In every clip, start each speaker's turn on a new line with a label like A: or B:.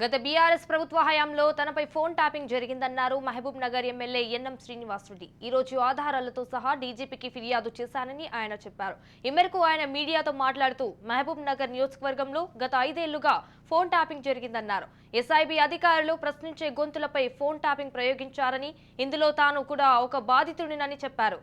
A: గత బీఆర్ఎస్ ప్రభుత్వ హయాంలో తనపై ఫోన్ ట్యాపింగ్ జరిగిందన్నారు మహబూబ్ నగర్ ఎమ్మెల్యే ఎన్ఎం శ్రీనివాసరెడ్డి. ఈ రోజు ఆధారాలతో సహా డీజీపీకి ఫిర్యాదు చేశానని ఆయన చెప్పారు. ఈ మేరకు ఆయన మీడియాతో మాట్లాడుతూ మహబూబ్ నగర్ నియోజకవర్గంలో గత 5 ఏళ్లుగా ఫోన్ ట్యాపింగ్ జరిగిందన్నారు. ఎస్ఐబీ అధికారులు ప్రశ్నించే గొంతులపై ఫోన్ ట్యాపింగ్ ప్రయోగించారని, ఇందులో తాను కూడా ఒక బాధితుడినని చెప్పారు.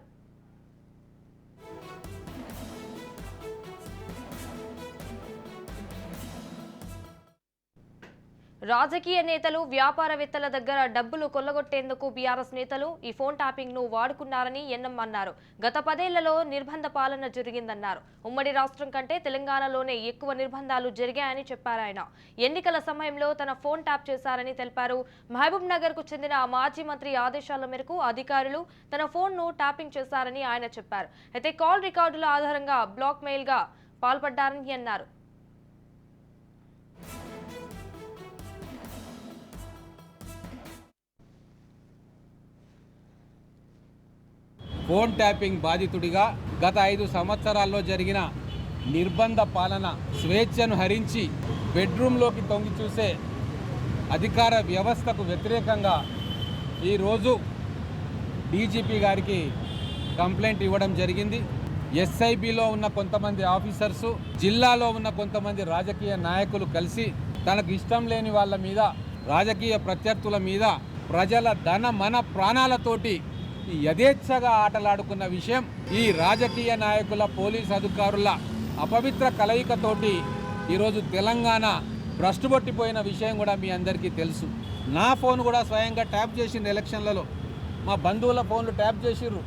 A: రాజకీయ నేతలు, వ్యాపారవేత్తల దగ్గర డబ్బులు కొల్లగొట్టేందుకు బీఆర్ఎస్ నేతలు ఈ ఫోన్ ట్యాపింగ్ ను వాడుకున్నారని ఎన్ఎం అన్నారు. గత 10 ఏళ్లలో నిర్బంధ పాలన జరిగిందన్నారు. ఉమ్మడి రాష్ట్రం కంటే తెలంగాణలోనే ఎక్కువ నిర్బంధాలు జరిగాయని చెప్పారు ఆయన. ఎన్నికల సమయంలో తన ఫోన్ ట్యాప్ చేశారని తెలిపారు. మహబూబ్ నగర్ కు చెందిన మాజీ మంత్రి ఆదేశాల మేరకు అధికారులు తన ఫోన్ ను ట్యాపింగ్ చేశారని ఆయన చెప్పారు. అయితే కాల్ రికార్డుల ఆధారంగా బ్లాక్ మెయిల్ గా పాల్పడ్డారని అన్నారు.
B: ఫోన్ ట్యాపింగ్ బాధితుడిగా గత 5 సంవత్సరాల్లో జరిగిన నిర్బంధ పాలన, స్వేచ్ఛను హరించి బెడ్రూమ్లోకి తొంగి చూసే అధికార వ్యవస్థకు వ్యతిరేకంగా ఈరోజు డీజీపీ గారికి కంప్లైంట్ ఇవ్వడం జరిగింది. ఎస్ఐబిలో ఉన్న కొంతమంది ఆఫీసర్సు, జిల్లాలో ఉన్న కొంతమంది రాజకీయ నాయకులు కలిసి తనకు ఇష్టం లేని వాళ్ళ మీద, రాజకీయ ప్రత్యర్థుల మీద ప్రజల ధన మన ప్రాణాలతోటి యథేచ్ఛగా ఆటలాడుకున్న విషయం, ఈ రాజకీయ నాయకుల, పోలీస్ అధికారుల అపవిత్ర కలయికతోటి ఈరోజు తెలంగాణ భ్రష్టుపట్టిపోయిన విషయం కూడా మీ అందరికీ తెలుసు. నా ఫోన్ కూడా స్వయంగా ట్యాప్ చేసిండ్రు ఎలక్షన్లలో, మా బంధువుల ఫోన్లు ట్యాప్ చేసిండ్రు,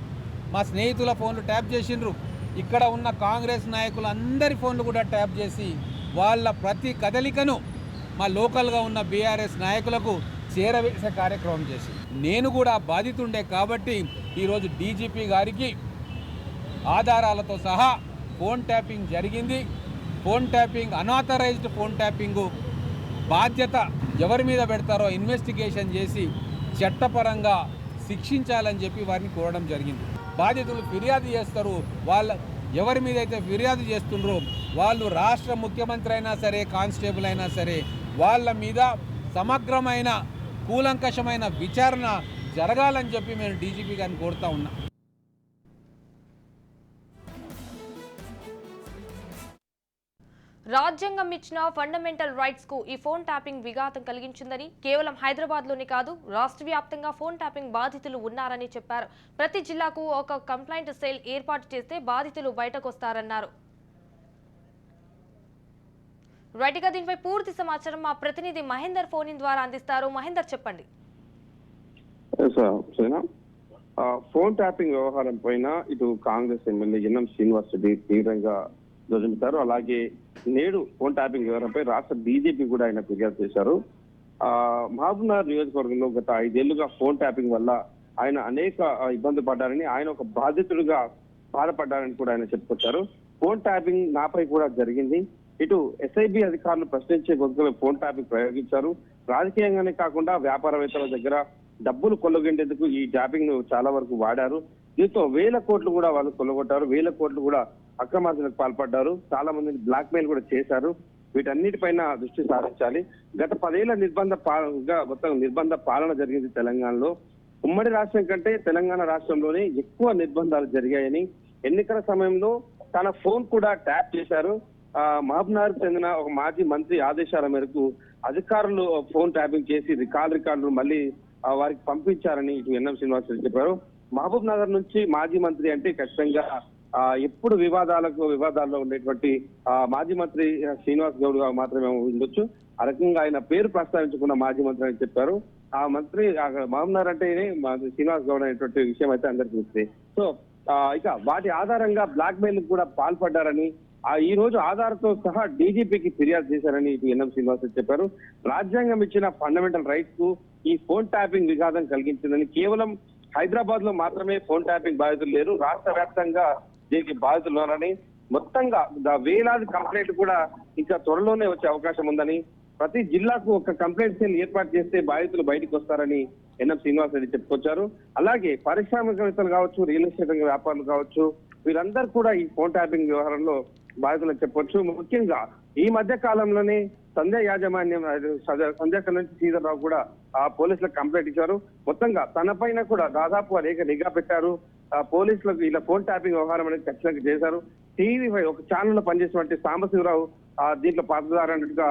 B: మా స్నేహితుల ఫోన్లు ట్యాప్ చేసిండ్రు, ఇక్కడ ఉన్న కాంగ్రెస్ నాయకులు అందరి ఫోన్లు కూడా ట్యాప్ చేసి వాళ్ళ ప్రతి కదలికను మా లోకల్గా ఉన్న బీఆర్ఎస్ నాయకులకు చేరవేసే కార్యక్రమం చేసి, నేను కూడా బాధితుండే కాబట్టి ఈరోజు డీజీపీ గారికి ఆధారాలతో సహా ఫోన్ ట్యాపింగ్ జరిగింది. Phone tapping, unauthorised phone tapping బాధ్యత ఎవరి మీద పెడతారో ఇన్వెస్టిగేషన్ చేసి చట్టపరంగా శిక్షించాలని చెప్పి వారిని కోరడం జరిగింది. బాధితులు ఫిర్యాదు చేస్తారు, వాళ్ళ ఎవరి మీద అయితే ఫిర్యాదు చేస్తుండ్రో వాళ్ళు రాష్ట్ర ముఖ్యమంత్రి అయినా సరే, కానిస్టేబుల్ అయినా సరే, వాళ్ళ మీద సమగ్రమైన కూలంకషమైన విచారణ జరగాలని చెప్పి మేము డీజీపీ గారిని కోరుతా ఉన్నాం.
A: రాజ్యాంగం ఇచ్చిన ఫండమెంటల్ రైట్స్ కు ఈ ఫోన్ ట్యాపింగ్ విఘాతం కలిగించిందని, కేవలం హైదరాబాద్ లోనే కాదు రాష్ట్ర వ్యాప్తంగా ఫోన్ ట్యాపింగ్ బాధితులు ఉన్నారని చెప్పారు. ప్రతి జిల్లాకు ఒక కంప్లైంట్ సెల్ ఏర్పాటు చేస్తే బాధితులు బయటకొస్తారన్నారు. రైట్గా దీనిపై పూర్తి సమాచారం మా ప్రతినిధి మహేందర్ ఫోన్ ఇన్ ద్వారా అందిస్తారు. మహేందర్, చెప్పండి.
C: ఫోన్ ట్యాపింగ్ వ్యవహారం పైన ఇటు కాంగ్రెస్ ఎమ్మెల్యే ఎన్ఎం శ్రీనివాసరెడ్డి తీవ్రంగా ధ్వజమిస్తారు. అలాగే నేడు ఫోన్ ట్యాపింగ్ వ్యవహారంపై రాష్ట్ర బీజేపీ కూడా ఆయన ఫిర్యాదు చేశారు. మహబూబ్నగర్ నియోజకవర్గంలో గత 5 ఏళ్లుగా ఫోన్ ట్యాపింగ్ వల్ల ఆయన అనేక ఇబ్బందులు పడ్డారని, ఆయన ఒక బాధితుడిగా బాధపడ్డారని కూడా ఆయన చెప్పుకొచ్చారు. ఫోన్ ట్యాపింగ్ నాపై కూడా జరిగింది. ఇటు ఎస్ఐబి అధికారులు ప్రశ్నించే గొంతులో ఫోన్ ట్యాపింగ్ ప్రయోగించారు. రాజకీయంగానే కాకుండా వ్యాపారవేత్తల దగ్గర డబ్బులు కొల్లగొట్టేందుకు ఈ ట్యాపింగ్ ను చాలా వరకు వాడారు. దీంతో 1000 కోట్లు కూడా వాళ్ళు కొల్లగొట్టారు. 1000 కోట్లు కూడా అక్రమార్జనకు పాల్పడ్డారు. చాలా మందిని బ్లాక్ మెయిల్ కూడా చేశారు. వీటన్నిటిపైన దృష్టి సారించాలి. గత 10 ఏళ్ల నిర్బంధ పాలన జరిగింది తెలంగాణలో. ఉమ్మడి రాష్ట్రం కంటే తెలంగాణ రాష్ట్రంలోనే ఎక్కువ నిర్బంధాలు జరిగాయని, ఎన్నికల సమయంలో తన ఫోన్ కూడా ట్యాప్ చేశారు. మహబూబ్నగర్ చెందిన ఒక మాజీ మంత్రి ఆదేశాల మేరకు అధికారులు ఫోన్ ట్యాపింగ్ చేసి రికార్డులు మళ్ళీ వారికి పంపించారని ఇటు ఎన్ఎం శ్రీనివాసరెడ్డి చెప్పారు. మహబూబ్ నగర్ నుంచి మాజీ మంత్రి అంటే ఖచ్చితంగా ఎప్పుడు వివాదాల్లో ఉండేటువంటి మాజీ మంత్రి శ్రీనివాస్ గౌడ్ మాత్రమే ఉండొచ్చు. ఆ రకంగా ఆయన పేరు ప్రస్తావించుకున్న మాజీ మంత్రి అని చెప్పారు. ఆ మంత్రి మహబూబ్ నగర్ అంటేనే శ్రీనివాస్ గౌడ్ అనేటువంటి విషయం అయితే అందరికీ తెలుస్తుంది. సో ఇక వాటి ఆధారంగా బ్లాక్ మెయిల్ కూడా పాల్పడ్డారని, ఈ రోజు ఆధార్తో సహా డీజీపీకి ఫిర్యాదు చేశారని ఇటు ఎన్ఎం శ్రీనివాసరెడ్డి చెప్పారు. రాజ్యాంగం ఇచ్చిన ఫండమెంటల్ రైట్స్ కు ఈ ఫోన్ ట్యాపింగ్ విఘాతం కలిగించిందని, కేవలం హైదరాబాద్ లో మాత్రమే ఫోన్ ట్యాపింగ్ బాధితులు లేరు, రాష్ట్ర వ్యాప్తంగా దీనికి బాధితులు ఉన్నారని, మొత్తంగా వేలాది కంప్లైంట్ కూడా ఇంకా త్వరలోనే వచ్చే అవకాశం ఉందని, ప్రతి జిల్లాకు ఒక కంప్లైంట్ సెల్ ఏర్పాటు చేస్తే బాధితులు బయటకు వస్తారని ఎన్ఎం శ్రీనివాసరెడ్డి చెప్పుకొచ్చారు. అలాగే పారిశ్రామికవేత్తలు కావచ్చు, రియల్ ఎస్టేట్ వ్యాపారులు కావచ్చు, వీరందరూ కూడా ఈ ఫోన్ ట్యాపింగ్ వ్యవహారంలో బాధితులని చెప్పొచ్చు. ముఖ్యంగా ఈ మధ్య కాలంలోనే సంధ్య యాజమాన్యం సంధ్య నుంచి శ్రీధర్రావు కూడా ఆ పోలీసులకు కంప్లైంట్ ఇచ్చారు. మొత్తంగా తన పైన కూడా దాదాపు అనేక నిఘా పెట్టారు. పోలీసులకు ఇలా ఫోన్ ట్యాపింగ్ వ్యవహారం అనేది ఖచ్చితంగా చేశారు. టీవీ ఒక ఛానల్ లో పనిచేసినటువంటి సాంబశివరావు దీంట్లో పాత్రధారి అన్నట్టుగా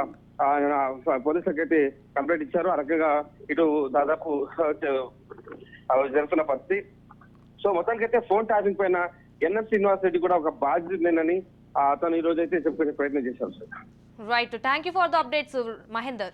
C: పోలీసులకు అయితే కంప్లైంట్ ఇచ్చారు. ఆ రకంగా ఇటు దాదాపు జరుగుతున్న పరిస్థితి. సో మొత్తానికైతే ఫోన్ ట్యాపింగ్ పైన ఎన్ఎం శ్రీనివాస్ రెడ్డి కూడా ఒక బాధ్యతనేనని అతను ఈ రోజు అయితే చెప్పుకునే ప్రయత్నం చేశారు sir.
A: Right, thank you for the updates Mahender.